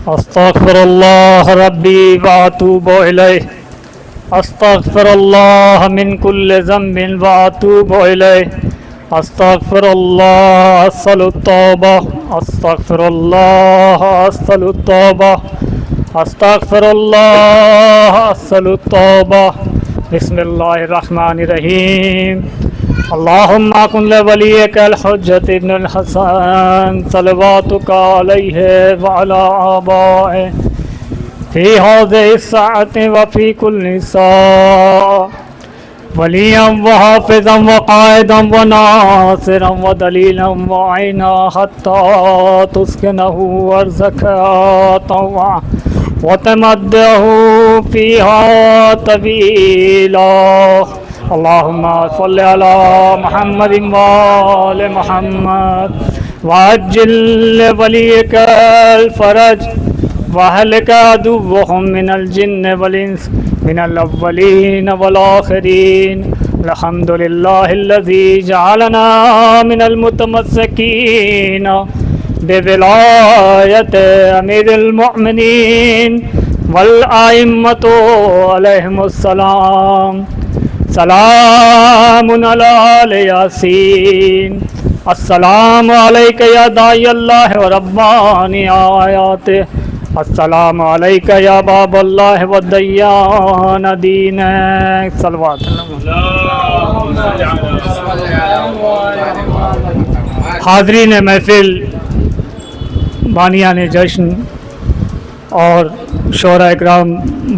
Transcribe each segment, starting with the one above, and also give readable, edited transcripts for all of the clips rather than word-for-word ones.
استغفراللہ ربی واتوب الیہ استغفراللہ من کل ذنب واتوب الیہ استغفراللہ اسأل التوبہ استغفراللہ اسأل التوبہ استغفراللہ اسأل التوبہ بسم اللہ الرحمن الرحیم اللہم کن لولیک الحجۃ ابن الحسن صلواتک علیہ وعلی آبائہ فی ہذہ الساعۃ وفی کل ساعۃ ولیا وحافظا وقائدا وناصرا ودلیلا وعینا حتی تسکنہ ارضک طوعا وتمدہ فیہا طویلا اللہم صلی علی محمد وآل محمد وعجل لولیک الفرج وَأَهْلِكَ عَدُوَّهُمْ مِنَ الْجِنِّ وَالْإِنسِ مِنَ الْأَوَّلِينَ وَالْآخِرِينَ الْحَمْدُ لِلَّهِ الَّذِي جَعَلَنَا مِنَ الْمُتَمَسِّكِينَ بِوِلَايَةِ أَمِيرِ الْمُؤْمِنِينَ وَالْأَئِمَّةُ عَلَيْهِمُ السَّلَامُ سلام علی آل یاسین السلام علیک یا داعی اللہ و ربانی آیات السلام علیک یا باب اللہ و دیان دین صلوات حاضرین محفل بانیان جشن اور شعراء اکرام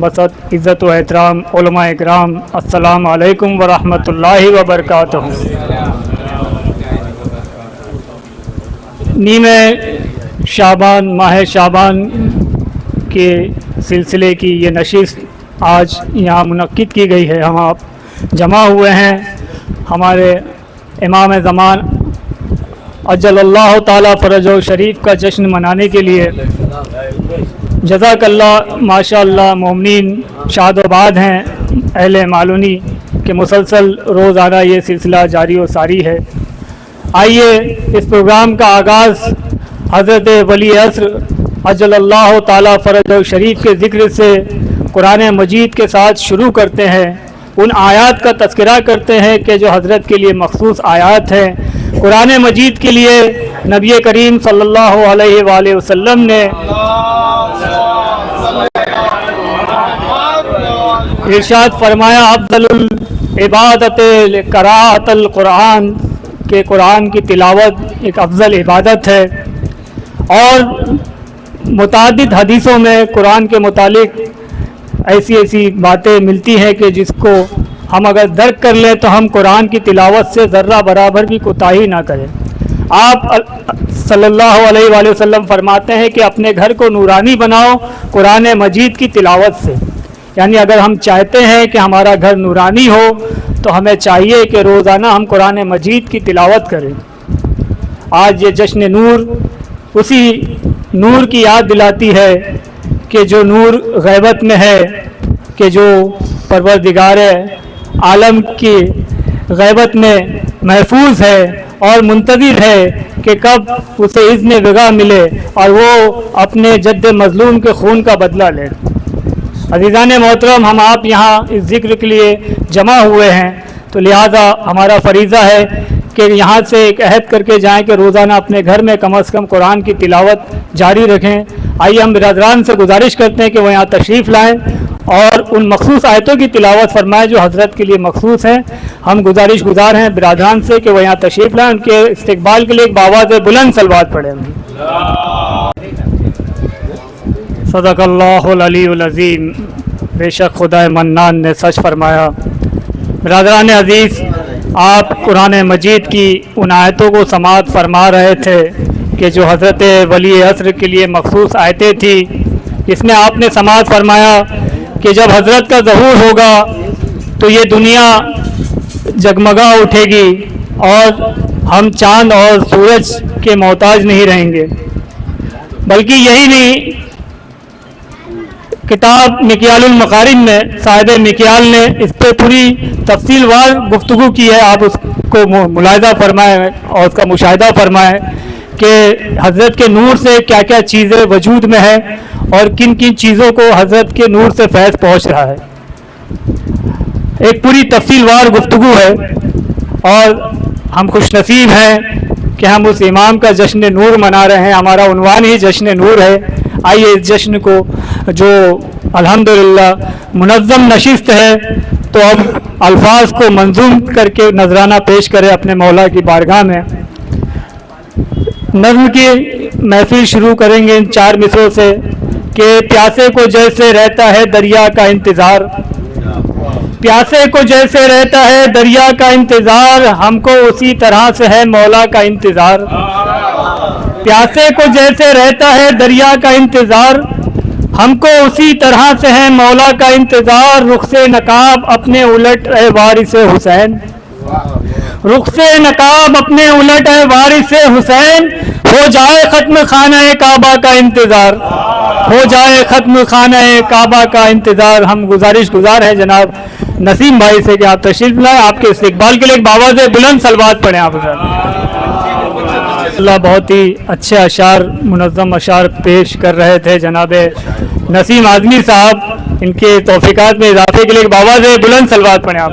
بسط عزت و احترام علماء اکرام السلام علیکم ورحمۃ اللہ وبرکاتہ۔ نیم شعبان ماہ شعبان کے سلسلے کی یہ نشست آج یہاں منعقد کی گئی ہے۔ ہم آپ جمع ہوئے ہیں ہمارے امام زمان اجل اللہ تعالیٰ فرج و شریف کا جشن منانے کے لیے۔ جزاک اللہ ماشاء اللہ مومنین شاد و باد ہیں اہل معلونی کہ مسلسل روزانہ یہ سلسلہ جاری و ساری ہے۔ آئیے اس پروگرام کا آغاز حضرت ولی عصر اجل اللہ تعالیٰ فرج و شریف کے ذکر سے قرآن مجید کے ساتھ شروع کرتے ہیں۔ ان آیات کا تذکرہ کرتے ہیں کہ جو حضرت کے لیے مخصوص آیات ہیں۔ قرآن مجید کے لیے نبی کریم صلی اللہ علیہ وآلہ وسلم نے ارشاد فرمایا افضل العبادت قراءۃ القرآن کہ قرآن کی تلاوت ایک افضل عبادت ہے۔ اور متعدد حدیثوں میں قرآن کے متعلق ایسی باتیں ملتی ہیں کہ جس کو ہم اگر درک کر لیں تو ہم قرآن کی تلاوت سے ذرہ برابر بھی کوتاہی نہ کریں۔ آپ صلی اللہ علیہ وآلہ وسلم فرماتے ہیں کہ اپنے گھر کو نورانی بناؤ قرآن مجید کی تلاوت سے۔ یعنی اگر ہم چاہتے ہیں کہ ہمارا گھر نورانی ہو تو ہمیں چاہیے کہ روزانہ ہم قرآن مجید کی تلاوت کریں۔ آج یہ جشن نور اسی نور کی یاد دلاتی ہے کہ جو نور غیبت میں ہے، کہ جو پروردگار عالم کی غیبت میں محفوظ ہے اور منتظر ہے کہ کب اسے اذن وغا ملے اور وہ اپنے جد مظلوم کے خون کا بدلہ لے۔ عزیزان محترم، ہم آپ یہاں اس ذکر کے لیے جمع ہوئے ہیں تو لہٰذا ہمارا فریضہ ہے کہ یہاں سے ایک عہد کر کے جائیں کہ روزانہ اپنے گھر میں کم از کم قرآن کی تلاوت جاری رکھیں۔ آئیے ہم برادران سے گزارش کرتے ہیں کہ وہ یہاں تشریف لائیں اور ان مخصوص آیتوں کی تلاوت فرمائیں جو حضرت کے لیے مخصوص ہیں۔ ہم گزارش گزار ہیں برادران سے کہ وہ یہاں تشریف لائیں، ان کے استقبال کے لیے ایک باواز بلند صلوات پڑھیں۔ صدق اللہ العلی العظیم، بے شک خدا منان نے سچ فرمایا۔ برادران عزیز، آپ قرآن مجید کی ان آیتوں کو سماعت فرما رہے تھے کہ جو حضرت ولی عصر کے لیے مخصوص آیتیں تھیں۔ اس میں آپ نے سماعت فرمایا کہ جب حضرت کا ظہور ہوگا تو یہ دنیا جگمگا اٹھے گی اور ہم چاند اور سورج کے محتاج نہیں رہیں گے۔ بلکہ یہی نہیں، کتاب مکیال المقارن میں صاحب مکیال نے اس پہ پوری تفصیل وار گفتگو کی ہے۔ آپ اس کو ملاحظہ فرمائیں اور اس کا مشاہدہ فرمائیں کہ حضرت کے نور سے کیا کیا چیزیں وجود میں ہے اور کن کن چیزوں کو حضرت کے نور سے فیض پہنچ رہا ہے. ایک پوری تفصیل وار گفتگو ہے اور ہم خوش نصیب ہیں کہ ہم اس امام کا جشن نور منا رہے ہیں. ہمارا عنوان ہی جشن نور ہے. آئیے اس جشن کو جو الحمدللہ منظم نشست ہے تو اب الفاظ کو منظوم کر کے نذرانہ پیش کرے اپنے مولا کی بارگاہ میں. نظم کی محفل شروع کریں گے ان 4 مصروں سے کہ پیاسے کو جیسے رہتا ہے دریا کا انتظار، پیاسے کو جیسے رہتا ہے دریا کا انتظار، ہم کو اسی طرح سے ہے مولا کا انتظار. پیاسے کو جیسے رہتا ہے دریا کا انتظار، ہم کو اسی طرح سے ہے مولا کا انتظار. رخ سے نقاب اپنے الٹ اے وارث حسین، رخ سے نقاب اپنے الٹ اے وارث حسین، ہو جائے ختم خانہ کعبہ کا انتظار، ہو جائے ختم خانہ کعبہ کا انتظار. ہم گزارش گزار ہیں جناب نسیم بھائی سے کہ آپ تشریف لائیں. آپ کے استقبال کے لیے ایک باواز بلند صلوات پڑھیں آپ اللہ. بہت ہی اچھے اشعار، منظم اشعار پیش کر رہے تھے جناب نسیم اعظمی صاحب. ان کے توفیقات میں اضافے کے لیے ایک باواز بلند صلوات پڑھیں آپ.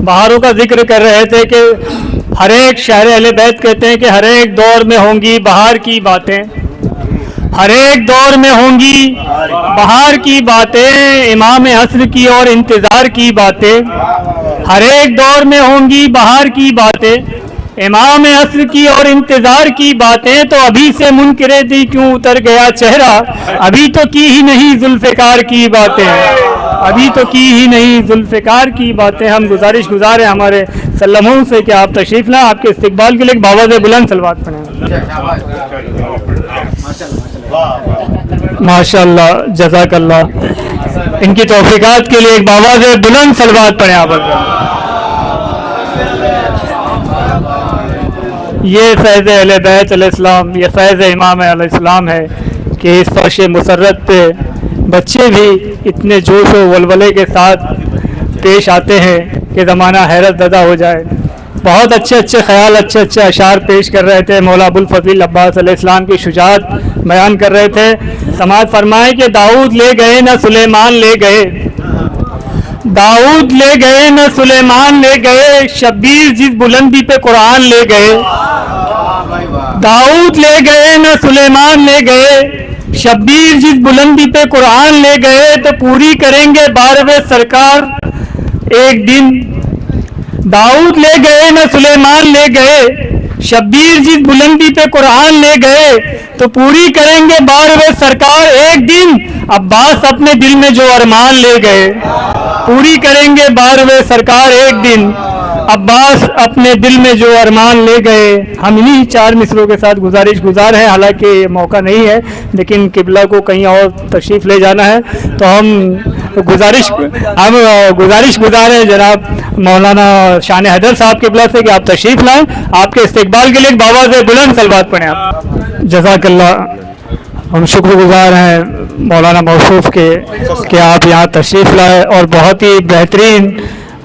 بہاروں کا ذکر کر رہے تھے کہ ہر ایک شاعر اہل بیت کہتے ہیں کہ ہر ایک دور میں ہوں گی بہار کی باتیں، ہر ایک دور میں ہوں گی بہار کی باتیں، امام عصر کی اور انتظار کی باتیں، ہر ایک دور میں ہوں گی بہار کی باتیں، امام عصر کی اور انتظار کی باتیں. تو ابھی سے منکر دی کیوں اتر گیا چہرہ، ابھی تو کی ہی نہیں ذوالفقار کی باتیں، ابھی تو کی ہی نہیں ذوالفقار کی باتیں. ہم گزارش گزار ہیں ہمارے سلموں سے کہ آپ تشریف لائیں. آپ کے استقبال کے لیے ایک باواز بلند صلوات پڑھیں. ماشاء اللہ، جزاک اللہ. ان کی توفیقات کے لیے ایک باواز بلند صلوات پڑھیں آپ. یہ فیض اہل بیت علیہ السلام، یہ فیض امام علیہ السلام ہے کہ اس فرش مسرت پہ بچے بھی اتنے جوش و ولولے کے ساتھ پیش آتے ہیں کہ زمانہ حیرت زدہ ہو جائے. بہت اچھے اچھے خیال، اچھے اچھے اشعار پیش کر رہے تھے. مولا ابوالفضل عباس علیہ السلام کی شجاعت بیان کر رہے تھے. سماعت فرمائے کہ داؤد لے گئے نہ سلیمان لے گئے، داؤد لے گئے نہ سلیمان لے گئے، شبیر جس بلندی پہ قرآن لے گئے. داؤد لے گئے نہ سلیمان لے گئے، شبیر جس بلندی پہ قرآن لے گئے. تو پوری کریں گے 12ویں سرکار ایک دن. داؤد لے گئے نہ سلیمان لے گئے، شبیر جس بلندی پہ قرآن لے گئے. تو پوری کریں گے 12ویں سرکار ایک دن، عباس اپنے دل میں جو ارمان لے گئے. پوری کریں گے 12ویں سرکار ایک دن، عباس اپنے دل میں جو ارمان لے گئے. ہم انہی 4 مصروں کے ساتھ گزارش گزار ہیں. حالانکہ یہ موقع نہیں ہے لیکن قبلہ کو کہیں اور تشریف لے جانا ہے تو ہم گزارش گزار ہیں جناب مولانا شان حیدر صاحب قبلہ سے کہ آپ تشریف لائیں. آپ کے استقبال کے لیے ایک باواز بلند صلوات پڑھیں آپ. جزاک اللہ. ہم شکر گزار ہیں مولانا موصوف کے کہ آپ یہاں تشریف لائے اور بہت ہی بہترین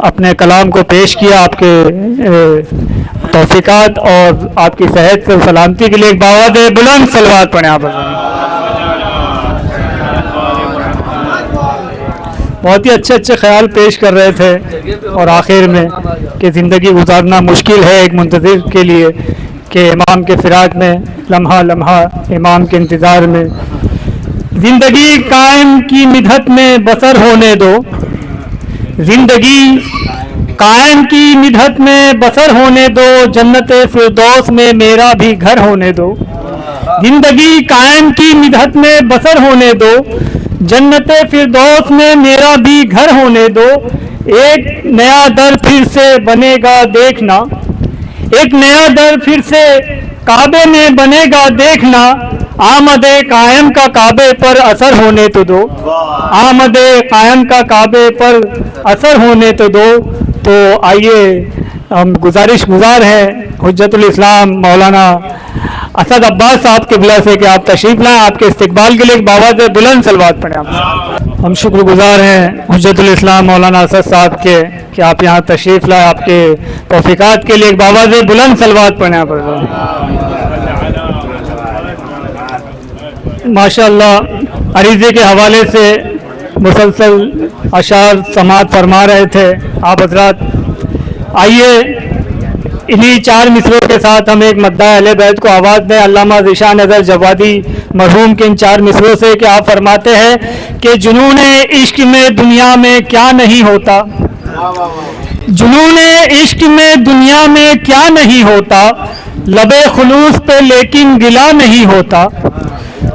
اپنے کلام کو پیش کیا. آپ کے توفیقات اور آپ کی صحت و سلامتی کے لیے ایک باواز بلند صلوات پڑھیں آپ. بہت ہی اچھے اچھے خیال پیش کر رہے تھے اور آخر میں کہ زندگی گزارنا مشکل ہے ایک منتظر کے لیے، کہ امام کے فراق میں لمحہ لمحہ امام کے انتظار میں. زندگی قائم کی مدحت میں بسر ہونے دو، زندگی قائم کی مدحت میں بسر ہونے دو، جنت فردوس میں میرا بھی گھر ہونے دو. زندگی قائم کی مدحت میں بسر ہونے دو، جنت فردوس میں میرا بھی گھر ہونے دو. ایک نیا در پھر سے بنے گا دیکھنا، ایک نیا در پھر سے کعبے میں بنے گا دیکھنا. آمد قائم کا کعبے پر اثر ہونے تو دو، آمد قائم کا کعبے پر اثر ہونے تو دو. تو آئیے ہم گزارش گزار ہیں حجت الاسلام مولانا اسد عباس صاحب قبلہ سے کہ آپ تشریف لائیں. آپ کے استقبال کے لیے ایک باواز بلند صلوات پڑھیں. ہم شکر گزار ہیں حجت الاسلام مولانا اسد صاحب کے کہ آپ یہاں تشریف لائیں. آپ کے توفیقات کے لیے ایک باواز بلند صلوات پڑھیں. آپ ماشاء اللہ عریضے کے حوالے سے مسلسل اشعار سماعت فرما رہے تھے آپ حضرات. آئیے انہی 4 مصروں کے ساتھ ہم ایک مداح اہل بیت کو آواز دیں. علامہ ذیشان اظہر جوادی مرحوم کے ان 4 مصروں سے کہ آپ فرماتے ہیں کہ جنون عشق میں دنیا میں کیا نہیں ہوتا, جنون عشق میں دنیا میں کیا نہیں ہوتا, لب خلوص پہ لیکن گلا نہیں ہوتا.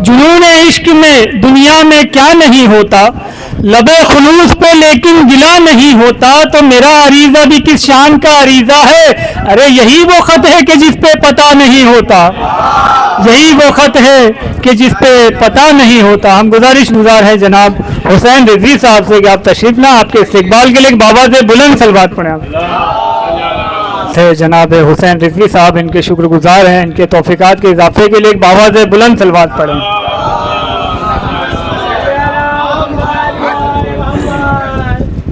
جنون عشق میں دنیا میں کیا نہیں ہوتا, لب خلوص پہ لیکن گلا نہیں ہوتا. تو میرا عریضہ بھی کس شان کا عریضہ ہے, ارے یہی وہ خط ہے کہ جس پہ پتہ نہیں ہوتا, یہی وہ خط ہے کہ جس پہ پتہ نہیں ہوتا. ہم گزارش گزار ہیں جناب حسین رضوی صاحب سے کہ آپ تشریف لائیں. آپ کے استقبال کے لیے ایک باواز بلند صلوات پڑھیں. جناب حسین رضوی صاحب ان کے شکر گزار ہیں, ان کے توفیقات کے اضافے کے لیے ایک باواز بلند صلوات پڑھیں.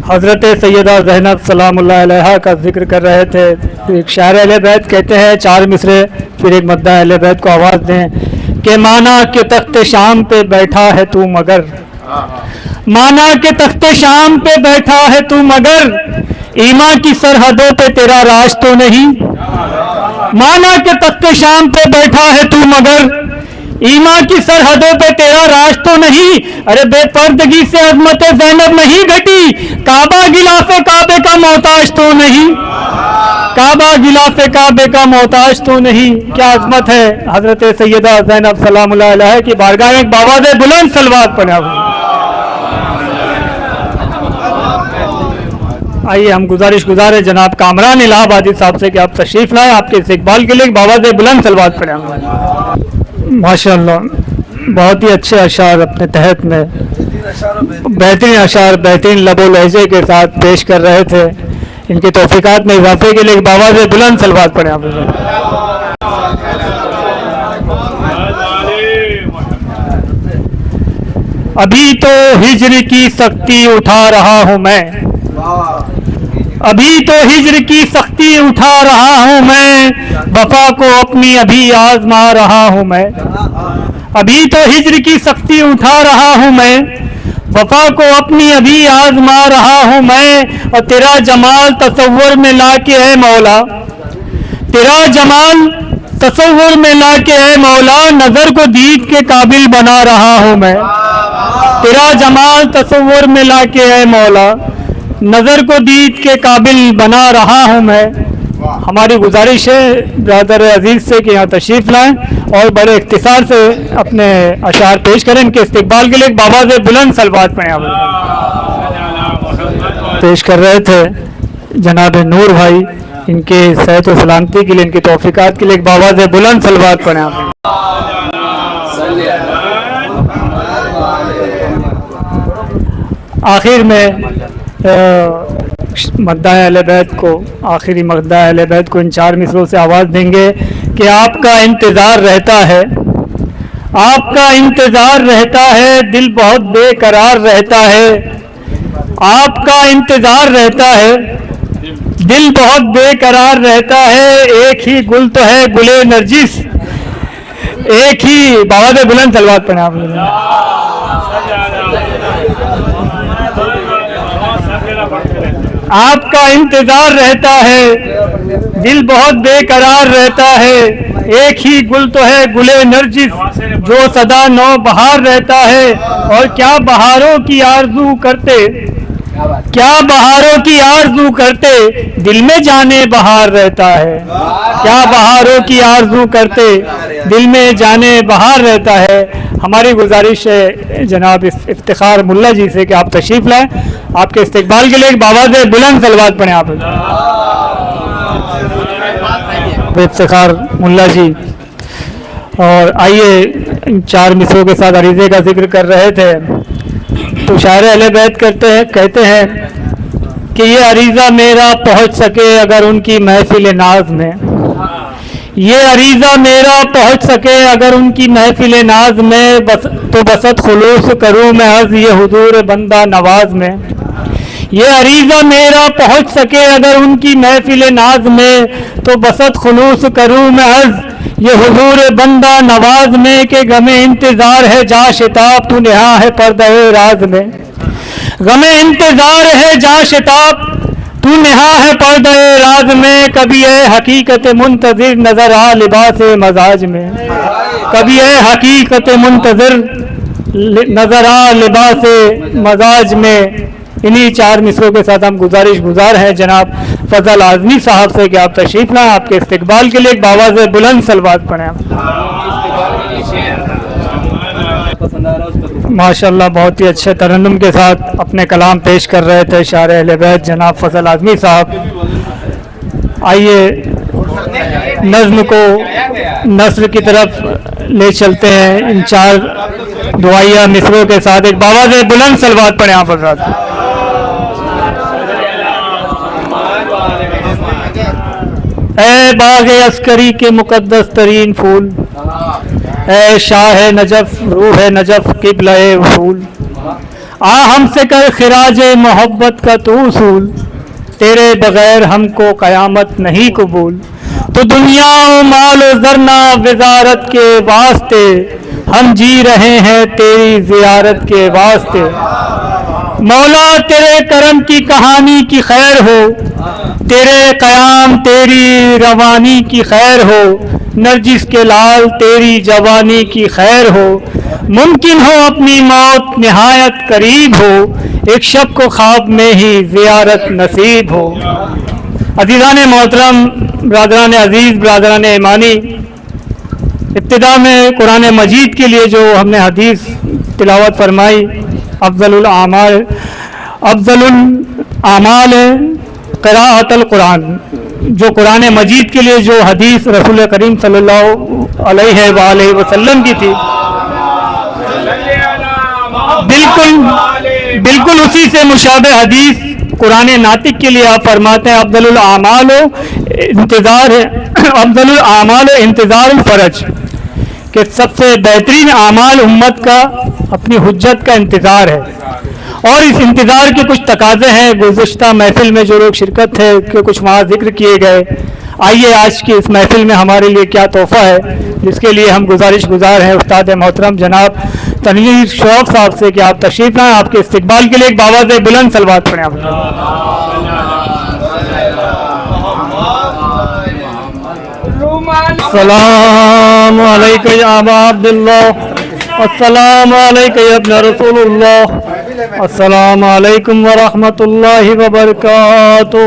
حضرت سیدہ زینب سلام اللہ علیہا کا ذکر کر رہے تھے. ایک شاعر اہل بیت کہتے ہیں 4 مصرے پھر ایک مداح اہل بیت کو آواز دیں کہ مانا کہ تخت شام پہ بیٹھا ہے تو مگر, مانا کہ تخت شام پہ بیٹھا ہے تو مگر, ایمان کی سرحدوں پہ تیرا راج تو نہیں. مانا کہ تخت شام پہ بیٹھا ہے تو مگر, ایمان کی سرحدوں پہ تیرا راج تو نہیں. ارے بے پردگی سے عظمت زینب نہیں گھٹی, کعبہ غلاف کعبے کا محتاج تو نہیں, کعبہ غلاف کعبے کا محتاج تو نہیں. کیا عظمت ہے حضرت سیدہ زینب سلام اللہ علیہ کی بارگاہ میں. ایک باواز بلند صلوات پڑھیں. آئیے ہم گزارش گزار ہیں جناب کامران الہ آبادی صاحب سے کہ آپ تشریف لائیں. آپ کے استقبال کے لیے ایک باواز بلند صلوات پڑھیں. ماشاء اللہ بہت ہی اچھے اشعار اپنے تحت میں بہترین اشعار بہترین لب و لہجے کے ساتھ پیش کر رہے تھے. ان کے توفیقات میں اضافے کے لیے ایک باواز بلند صلوات پڑھیں. آپ ابھی تو ہجر کی سختی اٹھا رہا ہوں میں, ابھی تو ہجر کی سختی اٹھا رہا ہوں میں, وفا کو اپنی ابھی آزما رہا ہوں میں. ابھی تو ہجر کی سختی اٹھا رہا ہوں میں, وفا کو اپنی ابھی آزما رہا ہوں میں. اور تیرا جمال تصور میں لا کے اے مولا, تیرا جمال تصور میں لا کے اے مولا, نظر کو دید کے قابل بنا رہا ہوں میں. تیرا جمال تصور میں لا کے اے مولا, نظر کو دید کے قابل بنا رہا ہوں میں. ہماری گزارش ہے برادر عزیز سے کہ یہاں تشریف لائیں اور بڑے اختصار سے اپنے اشعار پیش کریں. ان کے استقبال کے لیے ایک باواز بلند صلوات پڑھیں. پیش کر رہے تھے جناب نور بھائی, ان کے صحت و سلامتی کے لیے, ان کی توفیقات کے لیے ایک باواز بلند صلوات پڑھیں. آخر میں مداح اہل بیت کو, آخری مداح اہل بیت کو ان 4 مصروں سے آواز دیں گے کہ آپ کا انتظار رہتا ہے, آپ کا انتظار رہتا ہے, دل بہت بے قرار رہتا ہے. آپ کا انتظار رہتا ہے, دل بہت بے قرار رہتا ہے. ایک ہی گل تو ہے گلے نرجس, ایک ہی باواز بلند صلوات پڑھیں. آپ کا انتظار رہتا ہے, دل بہت بے قرار رہتا ہے. ایک ہی گل تو ہے گلے نرجس, جو سدا نو بہار رہتا ہے. اور کیا بہاروں کی آرزو کرتے, کیا بہاروں کی آرزو کرتے, دل میں جانے بہار رہتا ہے. کیا بہاروں کی آرزو کرتے, دل میں جانے بہار رہتا ہے. ہماری گزارش ہے جناب افتخار ملا جی سے کہ آپ تشریف لائیں. آپ کے استقبال کے لیے ایک باواز بلند صلوات پڑھیں. آپ افتخار ملا جی, اور آئیے 4 مصروں کے ساتھ عریضے کا ذکر کر رہے تھے تو شاعر اہل بیت کہتے ہیں کہ یہ عریضہ میرا پہنچ سکے اگر ان کی محفل ناز میں, یہ عریضہ میرا پہنچ سکے اگر ان کی محفل ناز میں تو بسط خلوص کروں میں عرض یہ حضور بندہ نواز میں. یہ عریضہ میرا پہنچ سکے اگر ان کی محفل ناز میں تو بسط خلوص کروں میں عرض یہ حضور بندہ نواز میں کہ غم انتظار ہے جا شتاب تو نہا ہے پردہ راز میں. غم انتظار ہے جا شتاب تو نہا ہے پردہ راز میں. کبھی اے حقیقت منتظر نظر آ لباس مزاج میں. کبھی اے حقیقت منتظر نظر آ لباس مزاج میں. انہی 4 مصروں کے ساتھ ہم گزار ہیں جناب فضل اعظمی صاحب سے کہ آپ تشریف لائیں. آپ کے استقبال کے لیے ایک باواز بلند صلوات پڑھیں. ماشاءاللہ بہت ہی اچھے ترنم کے ساتھ اپنے کلام پیش کر رہے تھے شاعر اہل بیت جناب فضل اعظمی صاحب. آئیے نظم کو نثر کی طرف لے چلتے ہیں ان 4 دعائیہ مصروں کے ساتھ. ایک باواز بلند صلوات پڑھیں آپ حضرات. اے باغ عسکری کے مقدس ترین پھول، اے شاہ نجف روح نجف قبلہ وصول، آ ہم سے کر خراج محبت کا تو اصول، تیرے بغیر ہم کو قیامت نہیں قبول. تو دنیا و مال و زرنا وزارت کے واسطے ہم جی رہے ہیں تیری زیارت کے واسطے. مولا تیرے کرم کی کہانی کی خیر ہو، تیرے قیام تیری روانی کی خیر ہو، نرجس کے لال تیری جوانی کی خیر ہو. ممکن ہو اپنی موت نہایت قریب ہو، ایک شب کو خواب میں ہی زیارت نصیب ہو. عزیزان محترم، برادران عزیز، برادران ایمانی، ابتدا میں قرآن مجید کے لیے جو ہم نے حدیث تلاوت فرمائی افضل الاعمال قراءۃ القرآن، جو قرآن مجید کے لیے جو حدیث رسول کریم صلی اللہ علیہ وآلہ وسلم کی تھی، بالکل اسی سے مشابہ حدیث قرآن ناطق کے لیے آپ فرماتے ہیں افضل الاعمال انتظار الفرج، کہ سب سے بہترین اعمال امت کا اپنی حجت کا انتظار ہے. اور اس انتظار کے کچھ تقاضے ہیں. گزشتہ محفل میں جو لوگ شرکت تھے کہ کچھ وہاں ذکر کیے گئے. آئیے آج کی اس محفل میں ہمارے لیے کیا تحفہ ہے، جس کے لیے ہم گزار ہیں استاد محترم جناب تنویر شعیب صاحب سے کہ آپ تشریف لائیں. آپ کے استقبال کے لیے ایک باواز بلند صلوات پڑھیں آپ. السلام علیکم یا ابا عبداللہ، السلام علیکم یا ابن رسول اللہ، السلام علیکم ورحمۃ اللہ وبرکاتہ،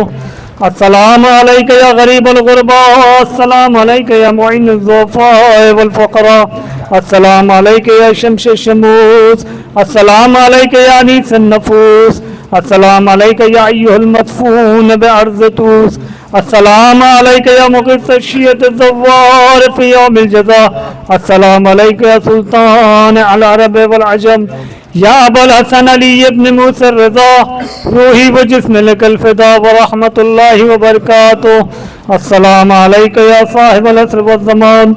السلام علیکم یا غریب الغرباء، السلام علیکم یا معین الضعفاء والفقراء، السلام علیکم یا شمس الشموس، السلام علیکم یا انیس النفوس، السلام علیکم یا ایھا المدفون بعرض طوس، السلام علیکم یا مقص الشیعۃ الزوار فی یوم الجزاء، السلام علیکم یا سلطان العرب والعجم، یا ابا الحسن علی ابن موسیٰ الرضا، روحی و جسم لک الفدا ورحمۃ اللہ وبرکاتہ. السلام علیکم یا صاحب العصر والزمان،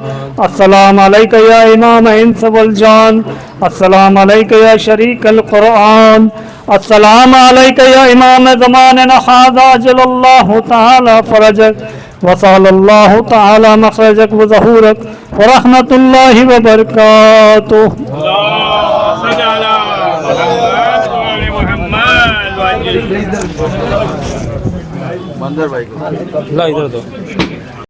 السلام علیکم یا امام انس والجان، السلام علیکم یا شریک القرآن، السلام علیکم یا امام زماننا ھذا عجل اللہ تعالی فرجک وصال اللہ تعالی مخرجک وظہورک ورحمۃ اللہ وبرکاتہ. منظر بھائی کو ادھر دو.